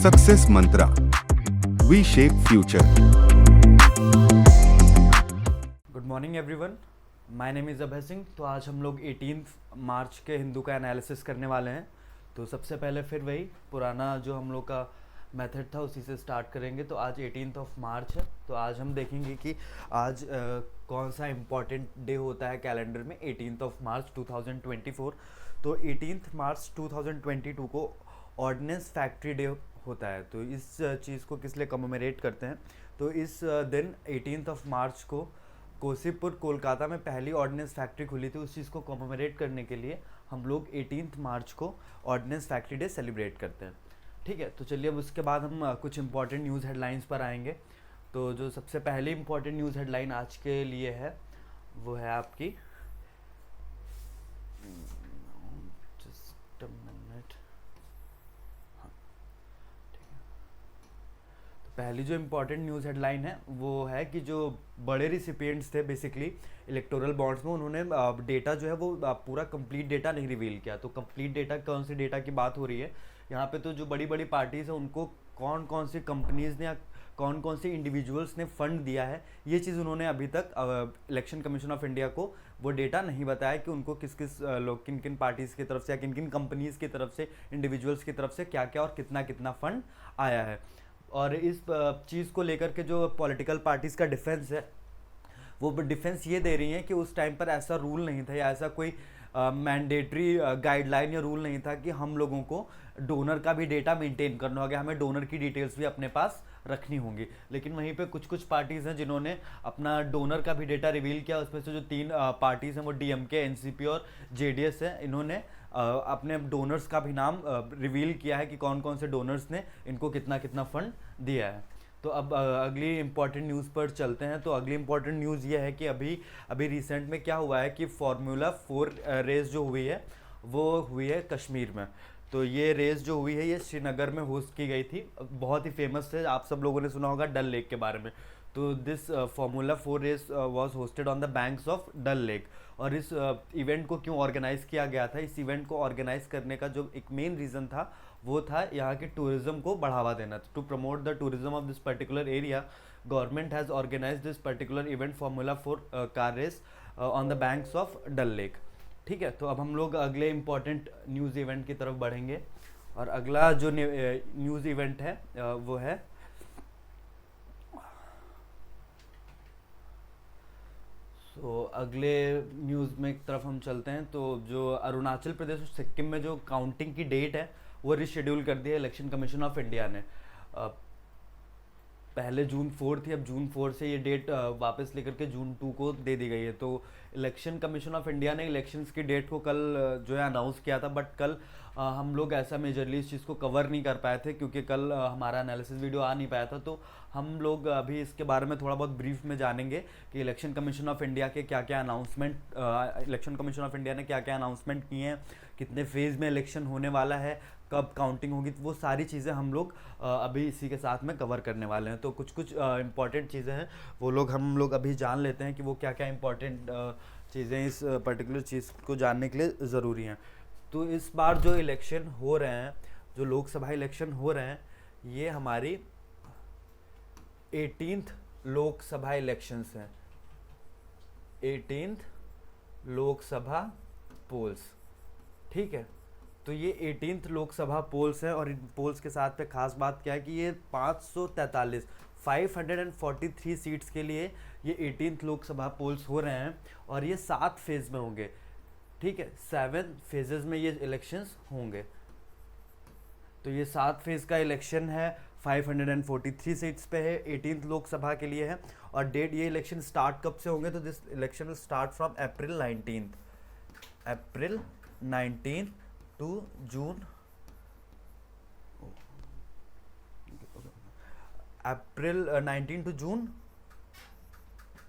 Success mantra, we shape future. Good morning everyone, my name is Abhay Singh. तो आज हम लोग 18 मार्च के हिंदू का एनालिसिस करने वाले हैं। तो सबसे पहले फिर वही पुराना जो हम लोग का मेथड था उसी से स्टार्ट करेंगे। तो आज 18 मार्च है, तो आज हम देखेंगे कि आज कौन सा इम्पॉर्टेंट डे होता है कैलेंडर में 18 मार्च 2024। तो 18 मार्च 2022 को ऑर्डिनेंस फैक्ट्री डे होता है। तो इस चीज़ को किस लिए कमेमोरेट करते हैं, तो इस दिन 18 मार्च को कोसीपुर कोलकाता में पहली ऑर्डिनेंस फैक्ट्री खुली थी। उस चीज़ को कमेमोरेट करने के लिए हम लोग 18 मार्च को ऑर्डिनेंस फैक्ट्री डे सेलिब्रेट करते हैं। ठीक है, तो चलिए अब उसके बाद हम कुछ इंपॉर्टेंट न्यूज़ हेडलाइंस पर आएंगे। तो जो सबसे पहली इंपॉर्टेंट न्यूज़ हेडलाइन आज के लिए है वो है आपकी, जस्ट अ मिनट, पहली जो इम्पोर्टेंट न्यूज़ हेडलाइन है वो है कि जो बड़े रिसिपिएंट्स थे बेसिकली इलेक्टोरल बॉन्ड्स में, उन्होंने डेटा जो है वो पूरा कंप्लीट डेटा नहीं रिवील किया। तो कंप्लीट डेटा कौन सी डेटा की बात हो रही है यहाँ पे, तो जो बड़ी बड़ी पार्टीज़ है उनको कौन कौन सी कंपनीज़ ने या कौन कौन से इंडिविजुअल्स ने फ़ंड दिया है, ये चीज़ उन्होंने अभी तक इलेक्शन कमीशन ऑफ इंडिया को वो डेटा नहीं बताया कि उनको किस किस लोग, किन किन पार्टीज़ की तरफ से या किन किन कंपनीज़ की तरफ से, इंडिविजुअल्स की तरफ से क्या क्या और कितना कितना फ़ंड आया है। और इस चीज़ को लेकर के जो पॉलिटिकल पार्टीज़ का डिफेंस है, वो डिफेंस ये दे रही हैं कि उस टाइम पर ऐसा रूल नहीं था या ऐसा कोई मैंडेटरी गाइडलाइन या रूल नहीं था कि हम लोगों को डोनर का भी डेटा मेंटेन करना होगा, हमें डोनर की डिटेल्स भी अपने पास रखनी होंगी। लेकिन वहीं पे कुछ कुछ पार्टीज़ हैं जिन्होंने अपना डोनर का भी डेटा रिवील किया। उसमें से जो तीन पार्टीज़ हैं वो डीएमके, एनसीपी और जेडीएस है। इन्होंने अपने डोनर्स का भी नाम रिवील किया है कि कौन कौन से डोनर्स ने इनको कितना कितना फंड दिया है। तो अब अगली इम्पॉर्टेंट न्यूज़ पर चलते हैं। तो अगली इम्पॉर्टेंट न्यूज़ ये है कि अभी रिसेंट में क्या हुआ है कि फार्मूला 4 रेस जो हुई है वो हुई है कश्मीर में। तो ये रेस जो हुई है ये श्रीनगर में होस्ट की गई थी। बहुत ही फेमस है, आप सब लोगों ने सुना होगा डल लेक के बारे में। तो this formula 4 race was hosted on the banks of Dal lake. और इस इवेंट को क्यों ऑर्गेनाइज किया गया था, इस इवेंट को ऑर्गेनाइज करने का जो एक मेन रीज़न था वो था यहाँ के टूरिज्म को बढ़ावा देना। To promote the tourism of this particular area, government has organise this particular event formula 4 car race on the banks of Dal lake. ठीक है, तो अब हम लोग अगले इम्पॉर्टेंट न्यूज़ इवेंट की तरफ बढ़ेंगे। और अगला जो न्यूज़ इवेंट है वो है अगले न्यूज़ में एक तरफ हम चलते हैं। तो जो अरुणाचल प्रदेश और सिक्किम में जो काउंटिंग की डेट है वो रिशेड्यूल कर दी है इलेक्शन कमीशन ऑफ इंडिया ने। पहले जून 4 थी, अब जून 4 से ये डेट वापस लेकर के जून 2 को दे दी गई है। तो इलेक्शन कमीशन ऑफ इंडिया ने इलेक्शंस की डेट को कल जो है अनाउंस किया था, बट कल हम लोग ऐसा मेजरली इस चीज़ को कवर नहीं कर पाए थे क्योंकि कल हमारा एनालिसिस वीडियो आ नहीं पाया था। तो हम लोग अभी इसके बारे में थोड़ा बहुत ब्रीफ में जानेंगे कि इलेक्शन कमीशन ऑफ इंडिया के क्या क्या announcement, election commission of India ने क्या क्या अनाउंसमेंट किए हैं, कितने फेज़ में इलेक्शन होने वाला है, कब काउंटिंग होगी, वो सारी चीज़ें हम लोग अभी इसी के साथ में कवर करने वाले हैं। तो कुछ कुछ इंपॉर्टेंट चीज़ें हैं वो हम लोग अभी जान लेते हैं कि वो क्या क्या इंपॉर्टेंट चीज़ें इस पर्टिकुलर चीज़ को जानने के लिए ज़रूरी हैं। तो इस बार जो इलेक्शन हो रहे हैं, जो लोकसभा इलेक्शन हो रहे हैं, ये हमारी 18th लोकसभा इलेक्शंस हैं, 18th लोकसभा पोल्स। ठीक है, तो ये 18th लोकसभा पोल्स हैं और इन पोल्स के साथ पे खास बात क्या है कि ये 543 सीट्स के लिए ये 18th लोकसभा पोल्स हो रहे हैं और ये 7 फेज़ में होंगे। ठीक है, 7 फेजेस में ये इलेक्शंस होंगे। तो ये 7 फेज़ का इलेक्शन है, 543 सीट्स पे है, 18th लोकसभा के लिए है। और डेट, ये इलेक्शन स्टार्ट कब से होंगे, तो this election will start from April 19 to June, April 19 to June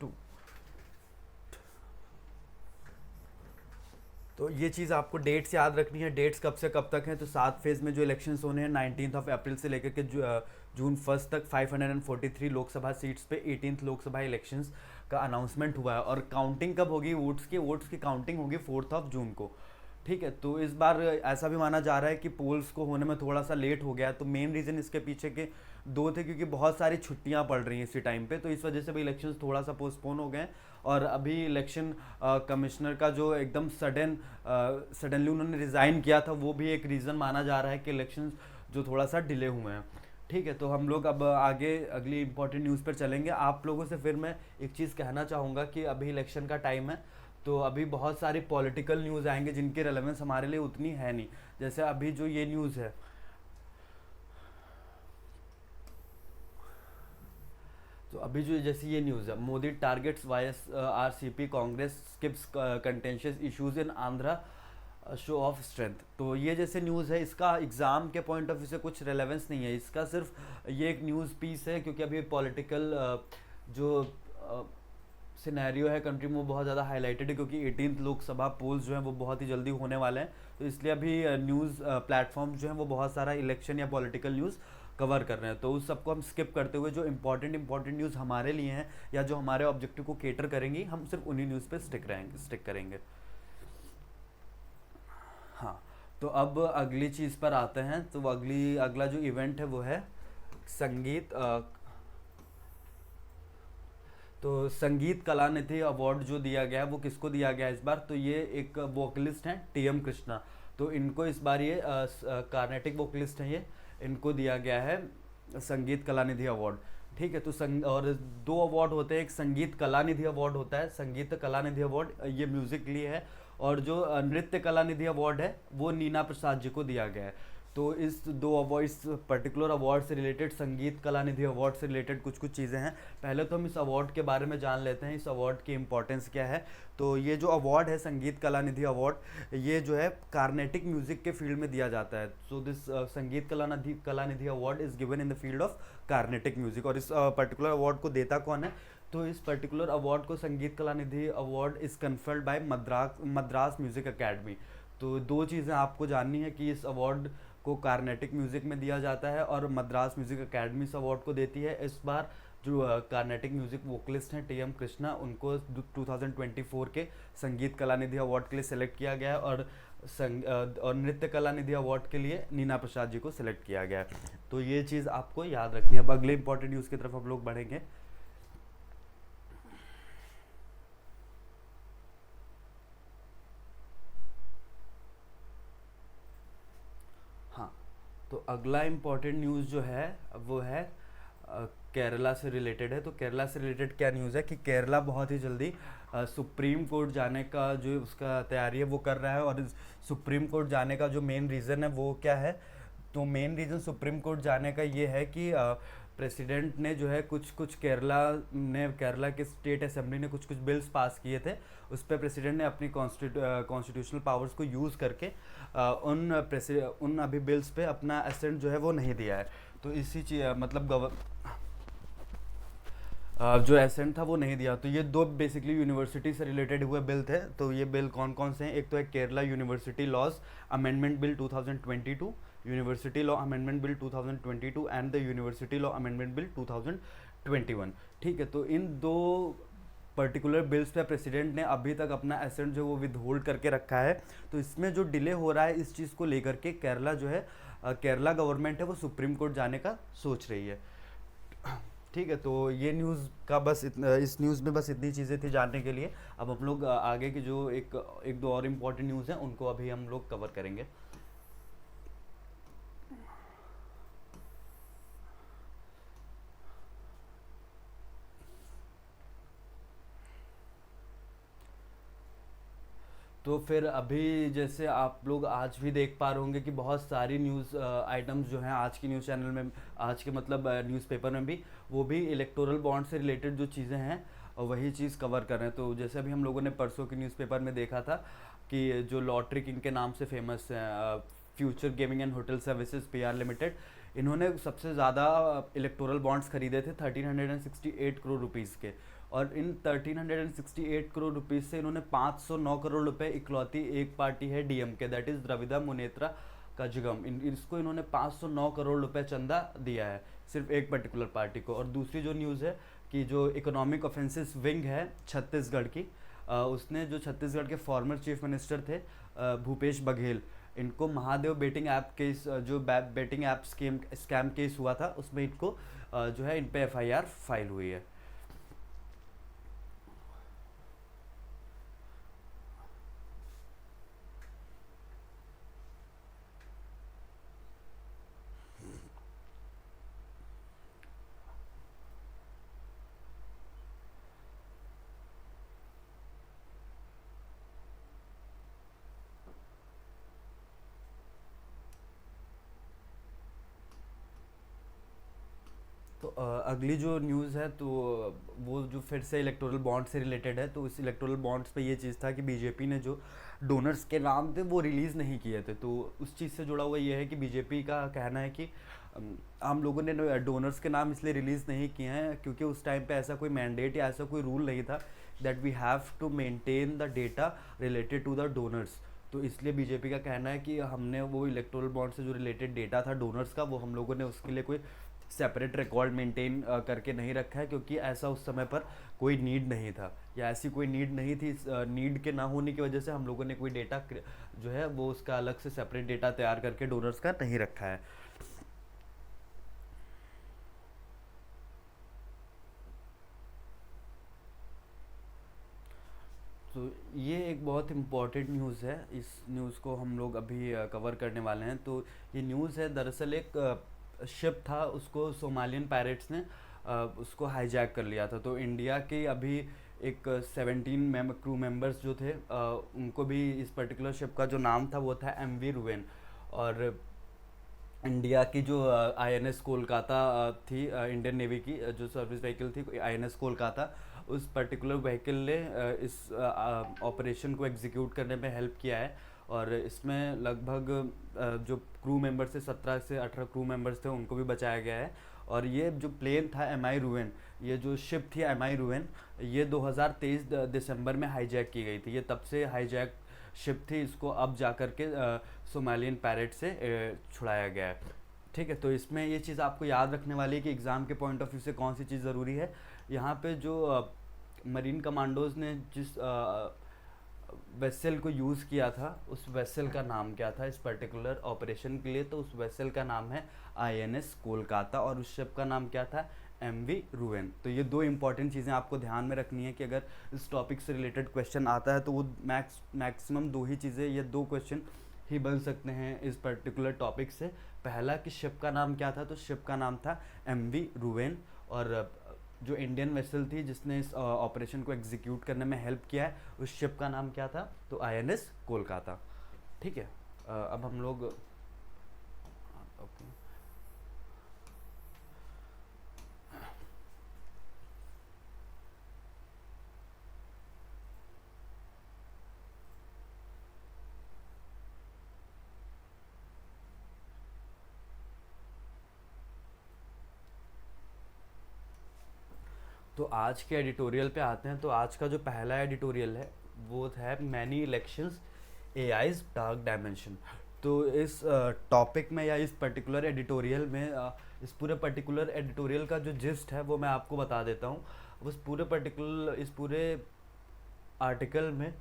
2। तो ये चीज़ आपको डेट्स याद रखनी है, डेट्स कब से कब तक हैं। तो 7 फेज़ में जो इलेक्शंस होने हैं 19 अप्रैल से लेकर के जून 1 तक 543 लोकसभा सीट्स पे 18th लोकसभा इलेक्शंस का अनाउंसमेंट हुआ है। और काउंटिंग कब होगी वोट्स की काउंटिंग होगी 4 जून को। ठीक है, तो इस बार ऐसा भी माना जा रहा है कि पोल्स को होने में थोड़ा सा लेट हो गया, तो मेन रीज़न इसके पीछे के दो थे, क्योंकि बहुत सारी छुट्टियां पड़ रही हैं इसी टाइम पे, तो इस वजह से भी इलेक्शंस थोड़ा सा पोस्टपोन हो गए हैं। और अभी इलेक्शन कमिश्नर का जो एकदम सडनली उन्होंने रिज़ाइन किया था, वो भी एक रीज़न माना जा रहा है कि इलेक्शंस जो थोड़ा सा डिले हुए हैं। ठीक है, तो हम लोग अब आगे अगली इंपॉर्टेंट न्यूज़ पर चलेंगे। आप लोगों से फिर मैं एक चीज़ कहना चाहूँगा कि अभी इलेक्शन का टाइम है, तो अभी बहुत सारी पॉलिटिकल न्यूज़ आएंगे जिनकी रेलेवेंस हमारे लिए उतनी है नहीं। जैसे अभी जो ये न्यूज़ है, तो अभी जो जैसे ये न्यूज़ है, Modi targets YSRCP, Congress skips contentious issues in Andhra, show off strength. तो ये जैसे न्यूज़ है, इसका एग्ज़ाम के पॉइंट ऑफ व्यू से कुछ रेलेवेंस नहीं है, इसका सिर्फ ये एक न्यूज़ पीस है, क्योंकि अभी पॉलिटिकल जो सिनेरियो है कंट्री में वो बहुत ज़्यादा हाईलाइटेड है, क्योंकि 18th लोकसभा पोल्स जो हैं वो बहुत ही जल्दी होने वाले हैं। तो इसलिए अभी न्यूज़ प्लेटफॉर्म जो हैं वो बहुत सारा इलेक्शन या पॉलिटिकल न्यूज़ कवर कर रहे हैं, तो उस सबको हम स्किप करते हुए जो इंपॉर्टेंट न्यूज़ हमारे लिए हैं या जो हमारे ऑब्जेक्टिव को केटर करेंगी, हम सिर्फ उन्हीं न्यूज़ पे स्टिक करेंगे। हाँ, तो अब अगली चीज़ पर आते हैं। तो अगला जो इवेंट है वो है संगीत तो संगीत कलानिधि अवार्ड जो दिया गया है वो किसको दिया गया है इस बार, तो ये एक वोकलिस्ट हैं TM कृष्णा। तो इनको इस बार ये कार्नेटिक वोकलिस्ट हैं, ये इनको दिया गया है संगीत कलानिधि अवार्ड। ठीक है, तो और दो अवार्ड होते हैं, एक संगीत कलानिधि अवार्ड होता है, संगीत कलानिधि अवार्ड ये म्यूजिक के लिए है, और जो नृत्य कलानिधि अवार्ड है वो नीना प्रसाद जी को दिया गया है। तो इस पर्टिकुलर अवार्ड से रिलेटेड, संगीत कलानिधि अवार्ड से रिलेटेड कुछ चीज़ें हैं। पहले तो हम इस अवार्ड के बारे में जान लेते हैं, इस अवार्ड की इम्पोर्टेंस क्या है। तो ये जो अवार्ड है संगीत कलानिधि अवार्ड, ये जो है कार्नेटिक म्यूजिक के फील्ड में दिया जाता है। सो दिस संगीत Kalanidhi award is given in the field of Carnatic music. और इस पर्टिकुलर अवार्ड को देता कौन है, तो इस पर्टिकुलर अवार्ड को संगीत Kalanidhi award is conferred bye Madras music academy. तो दो चीज़ें आपको जाननी है कि इस अवार्ड को कार्नेटिक म्यूजिक में दिया जाता है और मद्रास म्यूजिक अकेडमी इस अवार्ड को देती है। इस बार जो कार्नेटिक म्यूजिक वोकलिस्ट हैं TM कृष्णा, उनको 2024 के संगीत कलानिधि अवार्ड के लिए सेलेक्ट किया गया है, और नृत्य कलानिधि अवार्ड के लिए नीना प्रसाद जी को सिलेक्ट किया गया है। तो ये चीज़ आपको याद रखनी है। अब अगले इंपॉर्टेंट न्यूज़ की तरफ हम लोग बढ़ेंगे। हाँ, तो अगला इम्पॉर्टेंट न्यूज़ जो है वो है केरला से रिलेटेड है। तो केरला से रिलेटेड क्या न्यूज़ है कि केरला बहुत ही जल्दी सुप्रीम कोर्ट जाने का जो उसका तैयारी है वो कर रहा है। और इस सुप्रीम कोर्ट जाने का जो मेन रीज़न है वो क्या है, तो मेन रीज़न सुप्रीम कोर्ट जाने का ये है कि प्रेसिडेंट ने जो है केरला के स्टेट असेंबली ने कुछ बिल्स पास किए थे, उस पर प्रेसिडेंट ने अपनी कॉन्स्टिट्यूशनल पावर्स को यूज़ करके उन अभी बिल्स पे अपना असेंट जो है वो नहीं दिया है। तो मतलब जो एसेंट था वो नहीं दिया। तो ये दो बेसिकली यूनिवर्सिटी से रिलेटेड हुए बिल थे। तो ये बिल कौन कौन से हैं, एक तो है Kerala university laws amendment bill 2022, university law amendment bill 2022 and the university law amendment bill 2021। ठीक है, तो इन दो पर्टिकुलर बिल्स पे प्रेसिडेंट ने अभी तक अपना एसेंट जो वो विद होल्ड करके रखा है। तो इसमें जो डिले हो रहा है इस चीज़ को लेकर के केरला जो है केरला गवर्नमेंट है वो सुप्रीम कोर्ट जाने का सोच रही है। ठीक है, तो ये न्यूज़ का इस न्यूज़ में बस इतनी चीज़ें थी जानने के लिए। अब हम लोग आगे की जो एक दो और इम्पॉर्टेंट न्यूज़ हैं उनको अभी हम लोग कवर करेंगे। तो फिर अभी जैसे आप लोग आज भी देख पा रहे होंगे कि बहुत सारी न्यूज़ आइटम्स जो हैं आज की न्यूज़ चैनल में, आज के मतलब न्यूज़पेपर में भी, वो भी इलेक्टोरल बॉन्ड से रिलेटेड जो चीज़ें हैं वही चीज़ कवर कर रहे हैं। तो जैसे अभी हम लोगों ने परसों के न्यूज़पेपर में देखा था कि जो लॉटरी किंग के नाम से फेमस है future gaming and hotel services PR limited, इन्होंने सबसे ज़्यादा इलेक्टोरल बॉन्ड्स खरीदे थे 1368 करोड़ रुपीज़ के। और इन 1368 करोड़ रुपीज़ से इन्होंने 509 करोड़ रुपए इकलौती एक पार्टी है DMK, that is Dravida Munnetra Kazhagam, इसको इन्होंने 509 करोड़ रुपए चंदा दिया है सिर्फ एक पर्टिकुलर पार्टी को। और दूसरी जो न्यूज़ है कि जो इकोनॉमिक ऑफेंसेस विंग है छत्तीसगढ़ की, उसने जो छत्तीसगढ़ के फॉर्मर चीफ मिनिस्टर थे भूपेश बघेल, इनको महादेव बेटिंग ऐप केस, जो बेटिंग ऐप स्कैम केस हुआ था उसमें इनको जो है इन पे एफआईआर फाइल हुई है। तो अगली जो न्यूज़ है तो वो जो फिर से इलेक्टोरल बॉन्ड से रिलेटेड है। तो इस इलेक्टोरल बॉन्ड्स पे ये चीज़ था कि बीजेपी ने जो डोनर्स के नाम थे वो रिलीज़ नहीं किए थे। तो उस चीज़ से जुड़ा हुआ ये है कि बीजेपी का कहना है कि हम लोगों ने डोनर्स के नाम इसलिए रिलीज़ नहीं किए हैं क्योंकि उस टाइम पे ऐसा कोई मैंडेट या ऐसा कोई रूल नहीं था that we have to maintain the data related to the donors. तो इसलिए बीजेपी का कहना है कि हमने वो इलेक्टोरल बॉन्ड से जो रिलेटेड डेटा था डोनर्स का, वो हम लोगों ने उसके लिए कोई सेपरेट रिकॉर्ड मेंटेन करके नहीं रखा है क्योंकि ऐसा उस समय पर कोई नीड नहीं था, या ऐसी कोई नीड नहीं थी। नीड के ना होने की वजह से हम लोगों ने कोई डेटा जो है वो उसका अलग से सेपरेट डेटा तैयार करके डोनर्स का नहीं रखा है। तो ये एक बहुत इम्पॉर्टेंट न्यूज़ है, इस न्यूज़ को हम लोग अभी कवर करने वाले हैं। तो ये न्यूज़ है, दरअसल एक शिप था, उसको सोमालियन पायरेट्स ने उसको हाईजैक कर लिया था। तो इंडिया के अभी एक 17 क्रू मेंबर्स जो थे उनको भी इस पर्टिकुलर शिप का जो नाम था वो था एमवी रुवेन। और इंडिया की जो आईएनएस कोलकाता थी, इंडियन नेवी की जो सर्विस व्हीकल थी आईएनएस कोलकाता, उस पर्टिकुलर व्हीकल ने इस ऑपरेशन को एग्जीक्यूट करने में हेल्प किया है। और इसमें लगभग जो क्रू मेंबर्स थे 17 से 18 क्रू मेंबर्स थे उनको भी बचाया गया है। और ये जो प्लेन था एम आई रूवेन, ये जो शिप थी एम आई रूवेन, ये 2023 दिसंबर में हाईजैक की गई थी। ये तब से हाईजैक शिप थी, इसको अब जा कर के सोमालियन पैरेट से छुड़ाया गया है। ठीक है, तो इसमें ये चीज़ आपको याद रखने वाली है कि एग्ज़ाम के पॉइंट ऑफ व्यू से कौन सी चीज़ ज़रूरी है। यहाँ पे जो मरीन कमांडोज ने जिस वेसल को यूज़ किया था उस वेसल का नाम क्या था इस पर्टिकुलर ऑपरेशन के लिए, तो उस वेसल का नाम है आईएनएस कोलकाता और उस शिप का नाम क्या था, एमवी रूवेन। तो ये दो इंपॉर्टेंट चीज़ें आपको ध्यान में रखनी है कि अगर इस टॉपिक से रिलेटेड क्वेश्चन आता है तो वो मैक्सिमम दो ही चीज़ें, ये दो क्वेश्चन ही बन सकते हैं इस पर्टिकुलर टॉपिक से। पहला कि शिप का नाम क्या था, तो शिप का नाम था एमवी रूवेन। और जो इंडियन वेसल थी जिसने इस ऑपरेशन को एग्जीक्यूट करने में हेल्प किया है उस शिप का नाम क्या था, तो आईएनएस कोलकाता। ठीक है, अब हम लोग ओके। तो आज के एडिटोरियल पे आते हैं। तो आज का जो पहला एडिटोरियल है वो है many elections AIs dark dimension. तो इस टॉपिक में या इस पर्टिकुलर एडिटोरियल में इस पूरे पर्टिकुलर एडिटोरियल का जो जिस्ट है वो मैं आपको बता देता हूँ। इस पूरे आर्टिकल में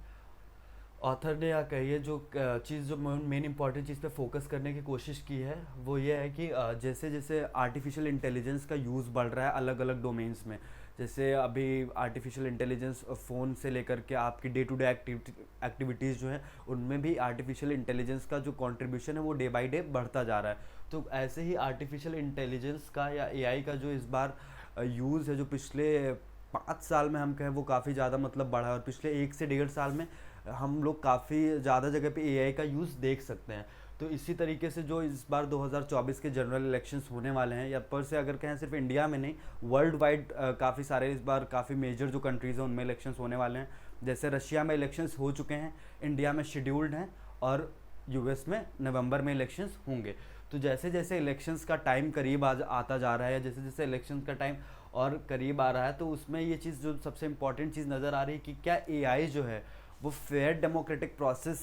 ऑथर ने या कहिए जो चीज़ जो मेन इंपॉर्टेंट चीज़ पे फोकस करने की कोशिश की है वो ये है कि जैसे जैसे आर्टिफिशियल इंटेलिजेंस का यूज़ बढ़ रहा है अलग अलग डोमेन्स में, जैसे अभी आर्टिफिशियल इंटेलिजेंस फ़ोन से लेकर के आपकी डे टू डे एक्टिविटीज़ जो हैं उनमें भी आर्टिफिशियल इंटेलिजेंस का जो कंट्रीब्यूशन है वो डे बाय डे बढ़ता जा रहा है। तो ऐसे ही आर्टिफिशियल इंटेलिजेंस का या एआई का जो इस बार यूज़ है, जो पिछले 5 साल में हम कहें वो काफ़ी ज़्यादा मतलब बढ़ा है, और पिछले 1 से 1.5 साल में हम लोग काफ़ी ज़्यादा जगह पे एआई का यूज़ देख सकते हैं। तो इसी तरीके से जो इस बार 2024 के जनरल इलेक्शंस होने वाले हैं, या पर से अगर कहें सिर्फ इंडिया में नहीं वर्ल्ड वाइड काफ़ी सारे इस बार काफ़ी मेजर जो कंट्रीज़ हैं उनमें इलेक्शंस होने वाले हैं। जैसे रशिया में इलेक्शंस हो चुके हैं, इंडिया में शेड्यूल्ड हैं, और यूएस में नवंबर में इलेक्शंस होंगे। तो जैसे जैसे इलेक्शंस का टाइम करीब आता जा रहा है, या जैसे जैसे इलेक्शंस का टाइम और करीब आ रहा है, तो उसमें ये चीज़ जो सबसे इम्पॉर्टेंट चीज़ नज़र आ रही है कि क्या एआई जो है वो फेयर डेमोक्रेटिक प्रोसेस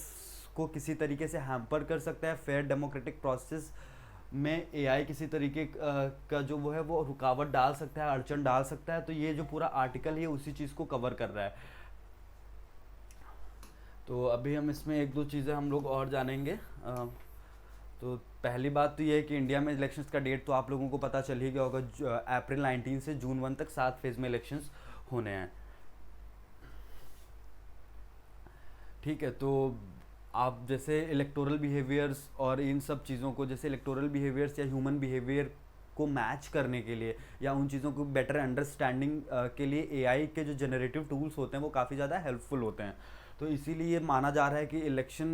को किसी तरीके से हैम्पर कर सकता है। फेयर डेमोक्रेटिक प्रोसेस में एआई किसी तरीके का जो वो है वो रुकावट डाल सकता है, अड़चन डाल सकता है। तो ये जो पूरा आर्टिकल है उसी चीज़ को कवर कर रहा है। तो अभी हम इसमें एक दो चीज़ें हम लोग और जानेंगे। तो पहली बात तो ये है कि इंडिया में इलेक्शंस का डेट तो आप लोगों को पता चल ही गया होगा। अप्रैल 19 से जून 1 तक 7 फेज में इलेक्शंस होने हैं। ठीक है, तो आप जैसे इलेक्टोरल बिहेवियर्स और इन सब चीज़ों को, जैसे इलेक्टोरल बिहेवियर्स या ह्यूमन बिहेवियर को मैच करने के लिए या उन चीज़ों को बेटर अंडरस्टैंडिंग के लिए एआई के जो जनरेटिव टूल्स होते हैं वो काफ़ी ज़्यादा हेल्पफुल होते हैं। तो इसीलिए माना जा रहा है कि इलेक्शन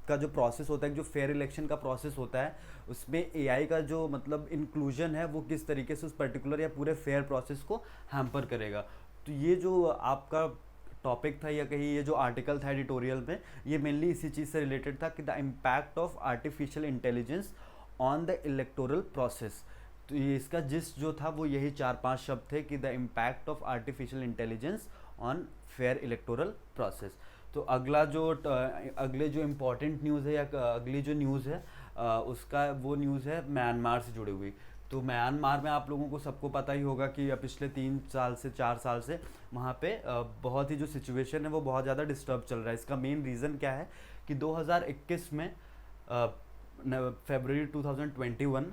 का जो प्रोसेस होता है, जो फेयर इलेक्शन का प्रोसेस होता है, उसमें एआई का जो मतलब इंक्लूजन है वो किस तरीके से उस पर्टिकुलर या पूरे फेयर प्रोसेस को हैम्पर करेगा। तो ये जो आपका टॉपिक था या कहीं ये जो आर्टिकल था एडिटोरियल में, ये मेनली इसी चीज़ से रिलेटेड था कि the impact of artificial intelligence on the electoral process. तो ये इसका जिस्ट जो था वो यही 4-5 शब्द थे कि the impact of artificial intelligence on fair electoral process. तो अगले जो इम्पोर्टेंट न्यूज़ है या अगली जो न्यूज़ है उसका वो न्यूज़ है म्यांमार से जुड़ी हुई। तो म्यांमार में आप लोगों को सबको पता ही होगा कि पिछले 3 साल से 4 साल से वहाँ पे बहुत ही जो सिचुएशन है वो बहुत ज़्यादा डिस्टर्ब चल रहा है। इसका मेन रीज़न क्या है कि 2021 में फरवरी 2021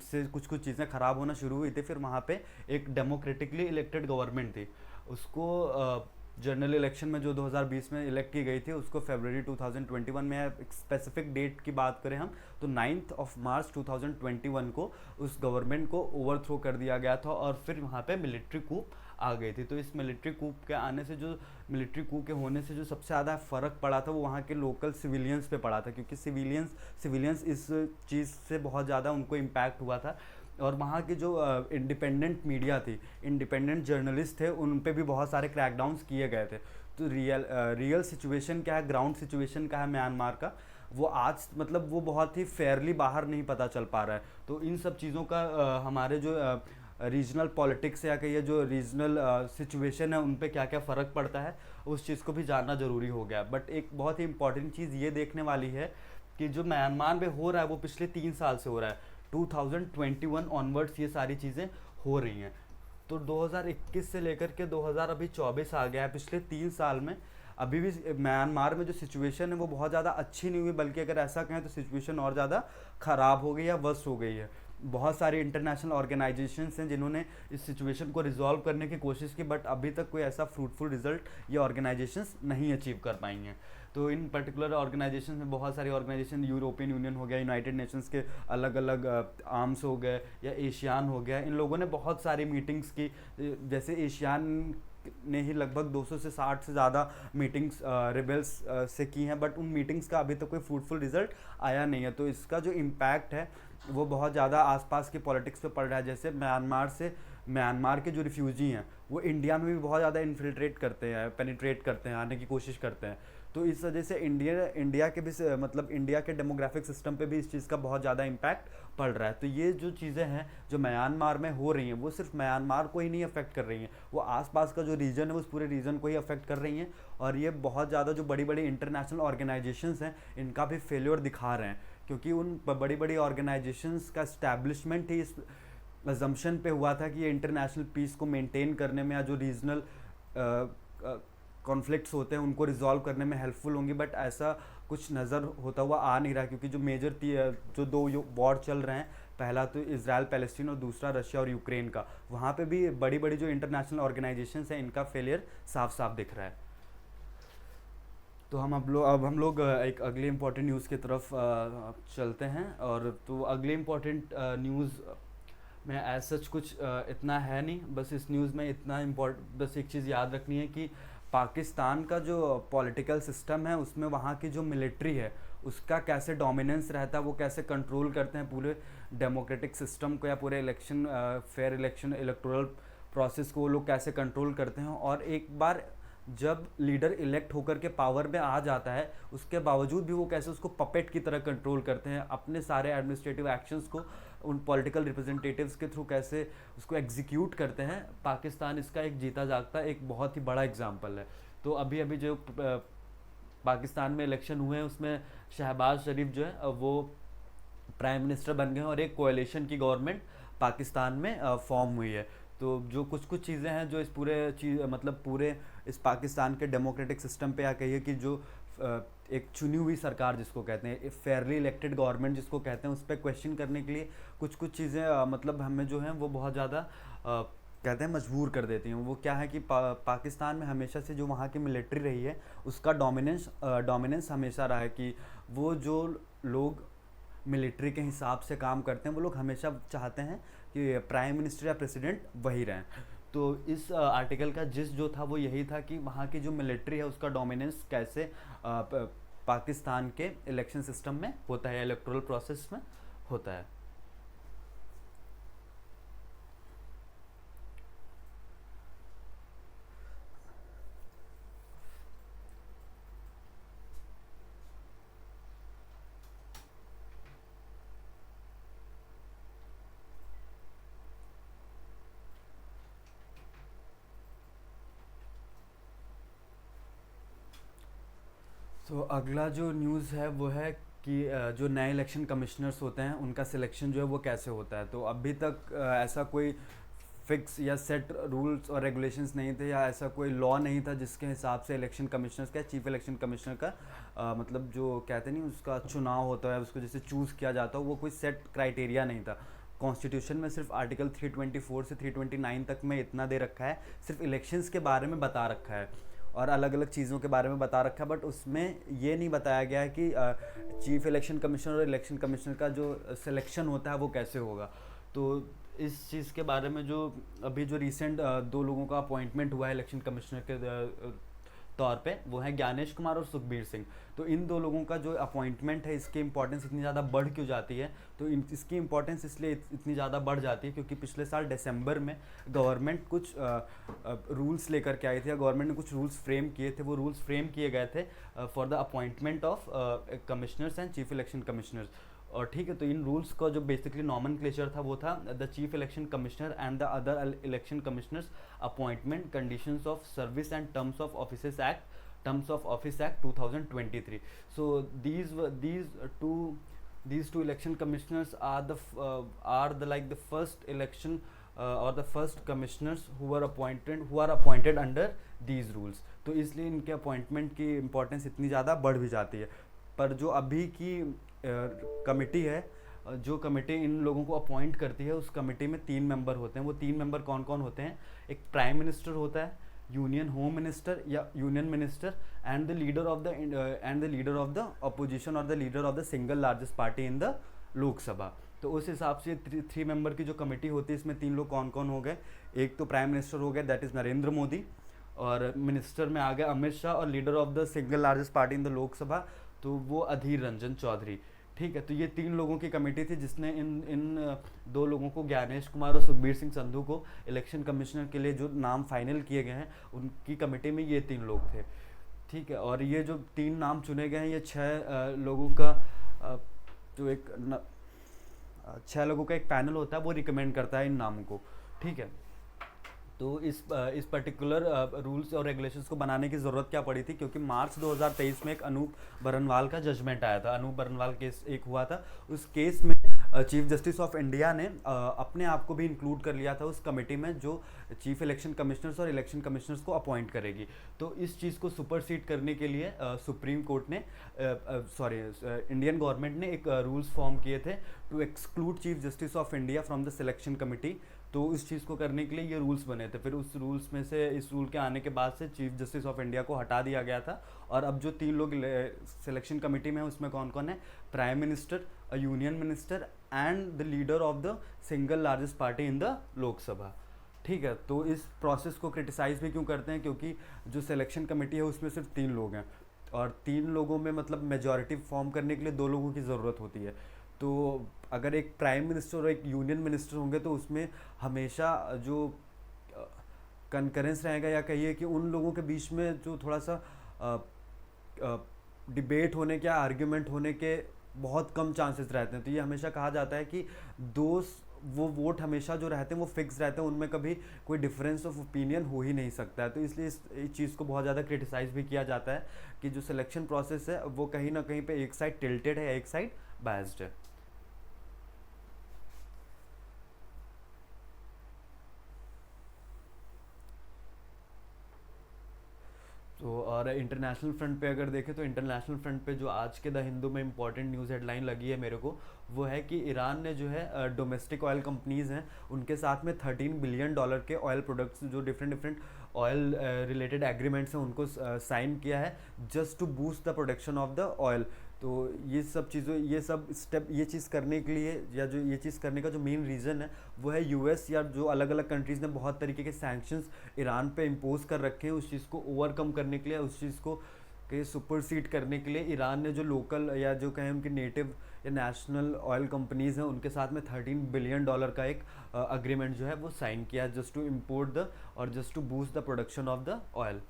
से कुछ कुछ चीज़ें ख़राब होना शुरू हुई थी। फिर वहाँ पे एक डेमोक्रेटिकली इलेक्टेड गवर्नमेंट थी, उसको जनरल इलेक्शन में जो 2020 में इलेक्ट की गई थी उसको फरवरी 2021 में, एक स्पेसिफिक डेट की बात करें हम तो 9 मार्च 2021 को उस गवर्नमेंट को ओवरथ्रो कर दिया गया था और फिर वहाँ पे मिलिट्री कूप आ गई थी। तो इस मिलिट्री कूप के आने से, जो मिलिट्री कूप के होने से जो सबसे ज़्यादा फ़र्क पड़ा था वो वहाँ के लोकल सिविलियंस पे पड़ा था, क्योंकि सिविलियंस इस चीज़ से बहुत ज़्यादा उनको इम्पैक्ट हुआ था। और वहाँ की जो इंडिपेंडेंट मीडिया थी, इंडिपेंडेंट जर्नलिस्ट थे, उन पे भी बहुत सारे क्रैकडाउन्स किए गए थे। तो रियल सिचुएशन क्या है, ग्राउंड सिचुएशन क्या है म्यांमार का, वो आज मतलब वो बहुत ही फेयरली बाहर नहीं पता चल पा रहा है। तो इन सब चीज़ों का हमारे जो रीजनल पॉलिटिक्स या कहिए जो रीजनल सिचुएशन है उन पे क्या क्या फ़र्क पड़ता है, उस चीज़ को भी जानना ज़रूरी हो गया। बट एक बहुत ही इंपॉर्टेंट चीज़ ये देखने वाली है कि जो म्यांमार में हो रहा है वो पिछले 3 साल से हो रहा है। 2021 ऑनवर्ड्स ये सारी चीज़ें हो रही हैं। तो 2021 से लेकर के 2024 आ गया है, पिछले 3 साल में अभी भी म्यांमार में जो सिचुएशन है वो बहुत ज़्यादा अच्छी नहीं हुई, बल्कि अगर ऐसा कहें तो सिचुएशन और ज़्यादा ख़राब हो गई या वर्स्ट हो गई है। बहुत सारी इंटरनेशनल ऑर्गेनाइजेशंस हैं जिन्होंने इस सिचुएशन को रिजॉल्व करने की कोशिश की, बट अभी तक कोई ऐसा फ्रूटफुल रिजल्ट ये ऑर्गेनाइजेशंस नहीं अचीव कर पाई हैं। तो इन पर्टिकुलर ऑर्गेनाइजेशन में बहुत सारी ऑर्गेनाइजेशन, यूरोपियन यूनियन हो गया, यूनाइटेड नेशंस के अलग अलग आर्म्स हो गए या एशियान हो गया, इन लोगों ने बहुत सारी मीटिंग्स की। जैसे एशियान ने ही लगभग 200 से 60 से ज़्यादा मीटिंग्स रिबेल्स से की हैं, बट उन मीटिंग्स का अभी तक कोई फ्रूटफुल रिजल्ट आया नहीं है। तो इसका जो इम्पैक्ट है वो बहुत ज़्यादा आसपास के पॉलिटिक्स पे पड़ रहा है। जैसे म्यांमार के जो रिफ्यूजी हैं वो इंडिया में भी बहुत ज़्यादा इन्फिल्ट्रेट करते हैं, पेनिट्रेट करते हैं, आने की कोशिश करते हैं। तो इस वजह से इंडिया के भी मतलब इंडिया के डेमोग्राफिक सिस्टम पे भी इस चीज़ का बहुत ज़्यादा इम्पैक्ट पड़ रहा है। तो ये जो चीज़ें हैं जो म्यांमार में हो रही हैं वो सिर्फ म्यांमार को ही नहीं अफेक्ट कर रही हैं, वो आसपास का जो रीजन है उस पूरे रीजन को ही अफेक्ट कर रही हैं। और ये बहुत ज़्यादा जो बड़ी बड़ी इंटरनेशनल ऑर्गेनाइजेशंस हैं इनका भी फेल्योर दिखा रहे हैं, क्योंकि उन बड़ी बड़ी ऑर्गेनाइजेशंस का इस्टेब्लिशमेंट ही इस अजम्पशन पे हुआ था कि ये इंटरनेशनल पीस को मेंटेन करने में या जो रीजनल कॉन्फ्लिक्ट्स होते हैं उनको रिजॉल्व करने में हेल्पफुल होंगी। बट ऐसा कुछ नज़र होता हुआ आ नहीं रहा, क्योंकि जो मेजर जो 2 वॉर चल रहे हैं, पहला तो इजराइल पैलेस्टीन और दूसरा रशिया और यूक्रेन का, वहाँ पे भी बड़ी बड़ी जो इंटरनेशनल ऑर्गेनाइजेशंस हैं इनका फेलियर साफ साफ दिख रहा है। तो अब हम लोग एक अगले इम्पॉर्टेंट न्यूज़ की तरफ चलते हैं। और तो अगले इम्पॉर्टेंट न्यूज़ में एज सच कुछ इतना है नहीं, बस इस न्यूज़ में इतना बस एक चीज़ याद रखनी है कि पाकिस्तान का जो पॉलिटिकल सिस्टम है उसमें वहाँ की जो मिलिट्री है उसका कैसे डोमिनेंस रहता है, वो कैसे कंट्रोल करते हैं पूरे डेमोक्रेटिक सिस्टम को या पूरे election fair election electoral process को वो लोग कैसे कंट्रोल करते हैं। और एक बार जब लीडर इलेक्ट होकर के पावर में आ जाता है उसके बावजूद भी वो कैसे उसको पपेट की तरह कंट्रोल करते हैं, अपने सारे एडमिनिस्ट्रेटिव एक्शंस को उन पॉलिटिकल रिप्रेजेंटेटिव्स के थ्रू कैसे उसको एग्जीक्यूट करते हैं। पाकिस्तान इसका एक जीता जागता एक बहुत ही बड़ा एग्जाम्पल है। तो अभी अभी जो पाकिस्तान में इलेक्शन हुए हैं उसमें शहबाज शरीफ जो है वो प्राइम मिनिस्टर बन गए हैं और एक कोएलिशन की गवर्नमेंट पाकिस्तान में फॉर्म हुई है। तो जो कुछ चीज़ें हैं जो इस पूरे मतलब पूरे इस पाकिस्तान के डेमोक्रेटिक सिस्टम पे या कहिए कि जो एक चुनी हुई सरकार जिसको कहते हैं, फेयरली इलेक्टेड गवर्नमेंट जिसको कहते हैं, उस पर क्वेश्चन करने के लिए कुछ कुछ चीज़ें मतलब हमें जो हैं वो बहुत ज़्यादा कहते हैं मजबूर कर देती हैं। वो क्या है कि पाकिस्तान में हमेशा से जो वहाँ की मिलिट्री रही है उसका डोमिनेंस हमेशा रहा है कि वो जो लोग मिलिट्री के हिसाब से काम करते हैं वो लोग हमेशा चाहते हैं कि प्राइम मिनिस्टर या प्रेसिडेंट वही रहें। तो इस आर्टिकल का जिस जो था वो यही था कि वहाँ की जो मिलिट्री है उसका डोमिनेंस कैसे पाकिस्तान के इलेक्शन सिस्टम में होता है, इलेक्टोरल प्रोसेस में होता है। तो अगला जो न्यूज़ है वो है कि जो नए इलेक्शन कमिश्नर्स होते हैं उनका सिलेक्शन जो है वो कैसे होता है। तो अभी तक ऐसा कोई फिक्स या सेट रूल्स और रेगुलेशंस नहीं थे, या ऐसा कोई लॉ नहीं था जिसके हिसाब से इलेक्शन कमिश्नर्स का, चीफ इलेक्शन कमिश्नर का मतलब जो कहते नहीं उसका चुनाव होता है, उसको जैसे चूज़ किया जाता है, वो कोई सेट क्राइटेरिया नहीं था। कॉन्स्टिट्यूशन में सिर्फ आर्टिकल 324 से 329 तक में इतना दे रखा है, सिर्फ इलेक्शंस के बारे में बता रखा है और अलग अलग चीज़ों के बारे में बता रखा है, बट उसमें ये नहीं बताया गया है कि चीफ इलेक्शन कमिश्नर और इलेक्शन कमिश्नर का जो सिलेक्शन होता है वो कैसे होगा। तो इस चीज़ के बारे में जो अभी जो रिसेंट दो लोगों का अपॉइंटमेंट हुआ है इलेक्शन कमिश्नर के तौर पे, वो है ज्ञानेश कुमार और सुखबीर सिंह। तो इन दो लोगों का जो अपॉइंटमेंट है इसकी इंपॉर्टेंस इतनी ज़्यादा बढ़ क्यों जाती है? तो इसकी इंपॉर्टेंस इसलिए इतनी ज़्यादा बढ़ जाती है क्योंकि पिछले साल दिसंबर में गवर्नमेंट कुछ रूल्स लेकर के आई थी, या गवर्नमेंट ने कुछ रूल्स फ्रेम किए थे। वो रूल्स फ्रेम किए गए थे for the appointment of commissioners and chief election commissioners. और ठीक है, तो इन रूल्स का जो बेसिकली नॉमेनक्लेचर था वो था the chief election commissioner and the other election commissioners appointment, conditions of service and terms of office act 2023। so these two election commissioners are the like the first election or the first commissioners who are appointed under these rules। तो इसलिए इनके appointment की importance इतनी ज़्यादा बढ़ भी जाती है। पर जो अभी की कमिटी है, जो कमेटी इन लोगों को अपॉइंट करती है, उस कमेटी में 3 मेंबर होते हैं। वो 3 मेंबर कौन कौन होते हैं? एक प्राइम मिनिस्टर होता है, यूनियन होम मिनिस्टर या union minister, and the leader of the opposition और the leader of the single largest party in the Lok Sabha. तो उस हिसाब से 3 मेंबर की जो कमेटी होती है इसमें 3 लोग कौन कौन हो गए? एक तो प्राइम मिनिस्टर हो गए, दैट इज़ नरेंद्र मोदी, और मिनिस्टर में आ गया अमित शाह, और leader of the single largest party in the Lok Sabha तो वो अधीर रंजन चौधरी। ठीक है, तो ये 3 लोगों की कमेटी थी जिसने इन 2 लोगों को, ज्ञानेश कुमार और सुखबीर सिंह संधू को, इलेक्शन कमिश्नर के लिए जो नाम फाइनल किए गए हैं उनकी कमेटी में ये 3 लोग थे। ठीक है, और ये जो 3 नाम चुने गए हैं ये 6 लोगों का जो 6 लोगों का एक पैनल होता है वो रिकमेंड करता है इन नामों को। ठीक है, तो इस पर्टिकुलर रूल्स और रेगुलेशंस को बनाने की ज़रूरत क्या पड़ी थी? क्योंकि मार्च 2023 में एक अनूप बरनवाल का जजमेंट आया था। अनूप बरनवाल केस एक हुआ था, उस केस में चीफ जस्टिस ऑफ इंडिया ने अपने आप को भी इंक्लूड कर लिया था उस कमेटी में जो चीफ इलेक्शन कमिश्नर्स और इलेक्शन कमिश्नर्स को अपॉइंट करेगी। तो इस चीज़ को सुपरसीड करने के लिए सुप्रीम कोर्ट ने इंडियन गवर्नमेंट ने एक रूल्स फॉर्म किए थे to exclude chief justice of India from the selection committee. तो उस चीज़ को करने के लिए ये रूल्स बने थे। फिर उस रूल्स में से, इस रूल के आने के बाद से चीफ जस्टिस ऑफ इंडिया को हटा दिया गया था। और अब जो 3 लोग सिलेक्शन कमेटी में हैं उसमें कौन कौन है? Prime minister, a union minister and the leader of the single largest party in the Lok Sabha. ठीक है, तो इस प्रोसेस को क्रिटिसाइज़ भी क्यों करते हैं? क्योंकि जो सिलेक्शन कमेटी है उसमें सिर्फ 3 लोग हैं, और 3 लोगों में मतलब मेजॉरिटी फॉर्म करने के लिए 2 लोगों की ज़रूरत होती है। तो अगर एक प्राइम मिनिस्टर और एक यूनियन मिनिस्टर होंगे तो उसमें हमेशा जो कंकरेंस रहेगा, या कहिए कि उन लोगों के बीच में जो थोड़ा सा डिबेट होने के, आर्ग्यूमेंट होने के बहुत कम चांसेस रहते हैं। तो ये हमेशा कहा जाता है कि वो वोट हमेशा जो रहते हैं वो फिक्स रहते हैं, उनमें कभी कोई डिफरेंस ऑफ ओपिनियन हो ही नहीं सकता है। तो इसलिए इस चीज़ को बहुत ज़्यादा क्रिटिसाइज़ भी किया जाता है कि जो सिलेक्शन प्रोसेस है वो कहीं ना कहीं पे एक साइड टिल्टेड है, एक साइड बायस्ड है। तो और इंटरनेशनल फ्रंट पे अगर देखें तो इंटरनेशनल फ्रंट पे जो आज के द हिंदू में इंपॉर्टेंट न्यूज़ हेडलाइन लगी है मेरे को, वो है कि ईरान ने जो है डोमेस्टिक ऑयल कंपनीज़ हैं उनके साथ में $13 बिलियन के ऑयल प्रोडक्ट्स जो different different oil related agreements हैं उनको साइन किया है, just to boost the production of the oil. तो ये सब चीज़ों ये सब स्टेप ये चीज़ करने के लिए या जो ये चीज़ करने का जो मेन रीज़न है वो है यूएस या जो अलग अलग कंट्रीज़ ने बहुत तरीके के सैंक्शंस ईरान पे इम्पोज कर रखे हैं, उस चीज़ को ओवरकम करने के लिए, उस चीज़ को के सुपरसीड करने के लिए ईरान ने जो लोकल या जो कहें उनके नेटिव या नेशनल ऑयल कंपनीज़ हैं उनके साथ में $13 बिलियन का एक अग्रीमेंट जो है वो साइन किया, जस्ट टू इम्पोर्ट द और just to boost the production of the oil.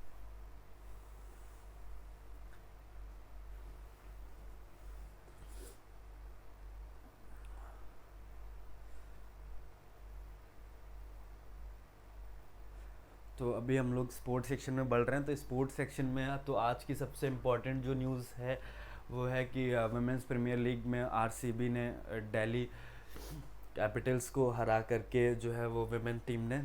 तो अभी हम लोग स्पोर्ट्स सेक्शन में बढ़ रहे हैं, तो स्पोर्ट्स सेक्शन में तो आज की सबसे इम्पोर्टेंट जो न्यूज़ है वो है कि वुमेंस प्रीमियर लीग में आरसीबी ने दिल्ली कैपिटल्स को हरा करके जो है वो वुमेन टीम ने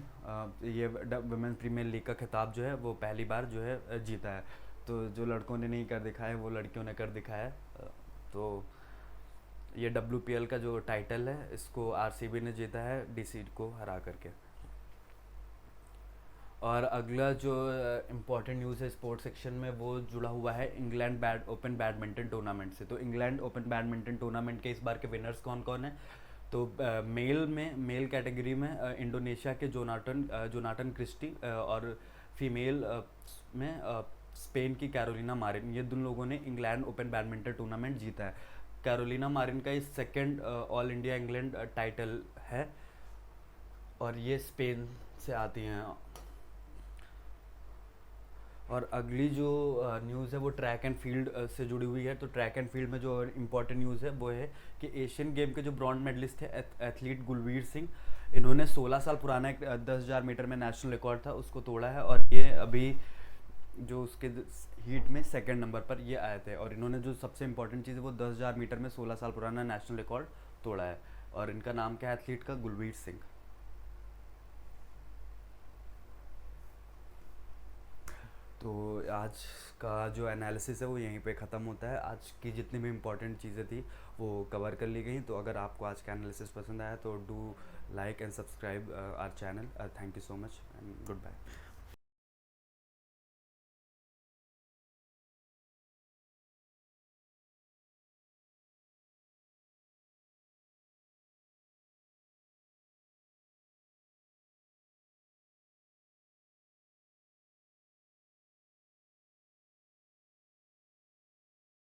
ये वुमेन प्रीमियर लीग का खिताब जो है वो पहली बार जो है जीता है। तो जो लड़कों ने नहीं कर दिखाया वो लड़कियों ने कर दिखाया है। तो ये WPL का जो टाइटल है इसको आरसीबी ने जीता है डीसी को हरा करके। और अगला जो इम्पोर्टेंट न्यूज़ है स्पोर्ट्स सेक्शन में वो जुड़ा हुआ है इंग्लैंड ओपन बैडमिंटन टूर्नामेंट से। तो इंग्लैंड ओपन बैडमिंटन टूर्नामेंट के इस बार के विनर्स कौन कौन है? तो मेल कैटेगरी में इंडोनेशिया के जोनाटन क्रिस्टी और फीमेल में स्पेन की कैरोलिना मारिन, ये दोनों लोगों ने इंग्लैंड ओपन बैडमिंटन टूर्नामेंट जीता है। कैरोलिना मारिन का ये second all India England title है और ये स्पेन से आती हैं। और अगली जो न्यूज़ है वो ट्रैक एंड फील्ड से जुड़ी हुई है। तो ट्रैक एंड फील्ड में जो इम्पोर्टेंट न्यूज़ है वो है कि एशियन गेम के जो ब्रॉन्ज मेडलिस्ट थे एथलीट गुलवीर सिंह, इन्होंने 16 साल पुराना एक 10,000 मीटर में नेशनल रिकॉर्ड था उसको तोड़ा है और ये अभी जो उसके हीट में सेकंड नंबर पर ये आए थे। और इन्होंने जो सबसे इम्पोर्टेंट चीज़ है वो 10,000 मीटर में 16 साल पुराना नेशनल रिकॉर्ड तोड़ा है। और इनका नाम क्या है एथलीट का? गुलवीर सिंह। तो आज का जो एनालिसिस है वो यहीं पे ख़त्म होता है। आज की जितनी भी इम्पोर्टेंट चीज़ें थी वो कवर कर ली गई। तो अगर आपको आज का एनालिसिस पसंद आया तो do like and subscribe our channel. Thank you so much and good bye.